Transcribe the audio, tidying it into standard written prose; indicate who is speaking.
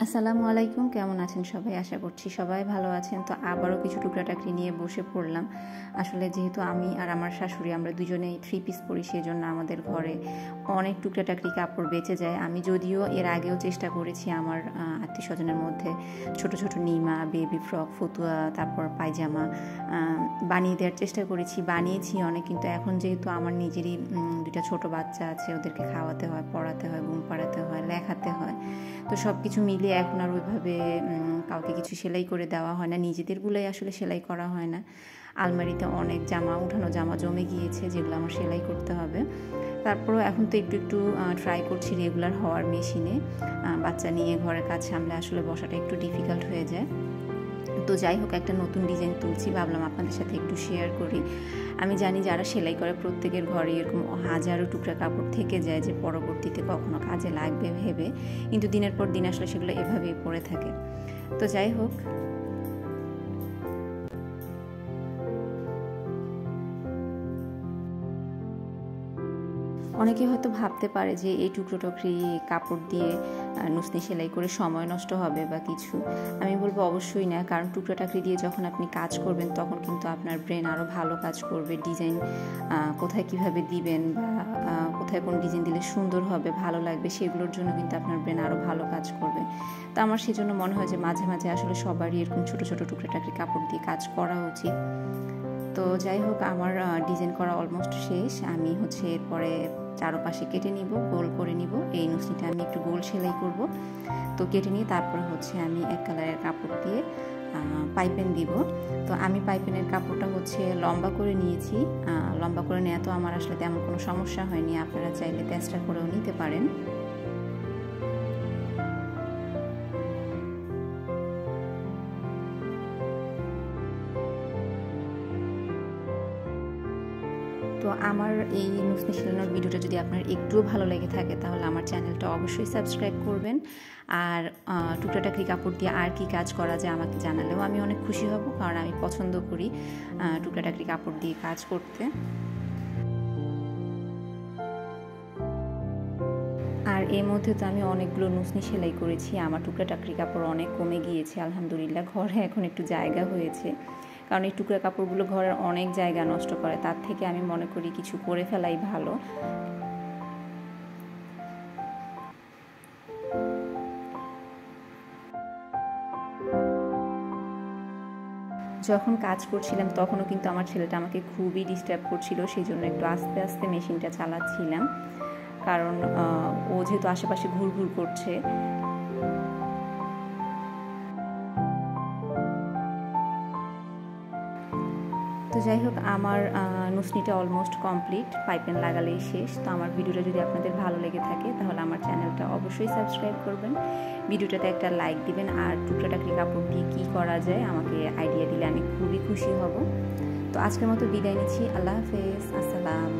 Speaker 1: আসসালামু আলাইকুম, কেমন আছেন সবাই? আশা করছি সবাই ভালো আছেন। তো আবারও কিছু টুকরা-টাকরি নিয়ে বসে পড়লাম। আসলে যেহেতু আমি আর আমার শাশুড়ি আমরা দুজনেই 3 পিস পরি, সেজন্য আমাদের ঘরে অনেক টুকরা-টাকরি কাপড় বেঁচে যায়। আমি যদিও এর আগেও চেষ্টা করেছি আমার আত্মীয়স্বজনের মধ্যে ছোট ছোট নিমা, বেবি ফ্রক, ফতুয়া, তারপর পায়জামা বানিয়ে দেওয়ার চেষ্টা করেছি, বানিয়েছি অনেক। কিন্তু এখন যেহেতু আমার নিজেরই 2টা ছোট বাচ্চা আছে, ওদেরকে খাওয়াতে হয়, পড়াতে হয়, ঘুম পাড়াতে হয়, লেখাতে হয়, তো সব কিছু মিলিয়ে এখন আর ওইভাবে কাউকে কিছু সেলাই করে দেওয়া হয় না, নিজেদেরগুলোই আসলে সেলাই করা হয় না। আলমারিতে অনেক উঠানো জামা জমে গিয়েছে, যেগুলো আমার সেলাই করতে হবে। তারপরেও এখন তো একটু একটু ট্রাই করছি রেগুলার হওয়ার মেশিনে। বাচ্চা নিয়ে ঘরের কাজ সামলে আসলে বসাটা একটু ডিফিকাল্ট হয়ে যায়। তো যাই হোক, একটা নতুন ডিজাইন তুলছি, ভাবলাম আপনাদের সাথে একটু শেয়ার করি। আমি জানি যারা সেলাই করে প্রত্যেকের ঘরে এরকম হাজারো টুকরা কাপড় থেকে যায়, যে পরবর্তীতে কখনো কাজে লাগবে ভেবে, কিন্তু দিনের পর দিন আসলে সেগুলো এভাবেই পড়ে থাকে। তো যাই হোক, অনেকে হয়তো ভাবতে পারে যে এই টুকরো-টুকরি কাপড় দিয়ে নুসনি সেলাই করে সময় নষ্ট হবে বা কিছু। আমি বলবো অবশ্যই না, কারণ টুকরো-টাকরি দিয়ে যখন আপনি কাজ করবেন তখন কিন্তু আপনার ব্রেন আরও ভালো কাজ করবে। ডিজাইন কোথায় কিভাবে দিবেন বা কোথায় কোন ডিজাইন দিলে সুন্দর হবে, ভালো লাগবে, সেগুলোর জন্য কিন্তু আপনার ব্রেন আরও ভালো কাজ করবে। তো আমার সেজন্য মনে হয় যে মাঝে মাঝে আসলে সবারই এরকম ছোটো ছোটো টুকরো-টাকরি কাপড় দিয়ে কাজ করা উচিত। তো যাই হোক, আমার ডিজাইন করা অলমোস্ট শেষ। আমি এরপরে চারপাশে কেটে নিব, গোল করে নিব। এই নুসনিটা আমি একটু গোল সেলাই করব। তো কেটে নিয়ে তারপর আমি এক কালারের কাপড় দিয়ে পাইপেন দিব। তো আমি পাইপেনের কাপড়টা লম্বা করে নিয়েছি। লম্বা করে নেওয়া তো আমার আসলে তেমন কোনো সমস্যা হয়নি, আপনারা চাইলে তেস্তা করেও নিতে পারেন। তো আমার এই নুসনি সেলানোর ভিডিওটা যদি আপনার একটুও ভালো লেগে থাকে, তাহলে আমার চ্যানেলটা অবশ্যই সাবস্ক্রাইব করবেন। আর টুকরা-টাকরি কাপড় দিয়ে আর কি কাজ করা যায় আমাকে জানালেও আমি অনেক খুশি হব, কারণ আমি পছন্দ করি টুকরা-টাকরি কাপড় দিয়ে কাজ করতে। আর এর মধ্যে তো আমি অনেকগুলো নুসনি সেলাই করেছি। আমার টুকরা-টাকরি কাপড় অনেক কমে গিয়েছে আলহামদুলিল্লাহ। ঘরে এখন একটু জায়গা হয়েছে, কারণ এই টুকরা কাপড়গুলো ঘরের অনেক জায়গা নষ্ট করে। তার থেকে আমি মনে করি কিছু করে ফেলাই ভালো। যখন কাজ করছিলাম তখনও কিন্তু আমার ছেলেটা আমাকে খুবই ডিস্টার্ব করছিল, সেই জন্য একটু আস্তে আস্তে মেশিনটা চালাচ্ছিলাম, কারণ ও যেহেতু আশেপাশে ঘুরঘুর করছে। তো যাই হোক, আমার নুসনিটা অলমোস্ট কমপ্লিট, পাইপেন লাগালেই শেষ। তো আমার ভিডিওটা যদি আপনাদের ভালো লেগে থাকে, তাহলে আমার চ্যানেলটা অবশ্যই সাবস্ক্রাইব করবেন, ভিডিওটাতে একটা লাইক দিবেন। আর টুকরা-টাকরি কাপড় দিয়ে কী করা যায় আমাকে আইডিয়া দিলে আমি খুবই খুশি হব। তো আজকের মতো বিদায় নিচ্ছি। আল্লাহ হাফেজ, আসসালাম।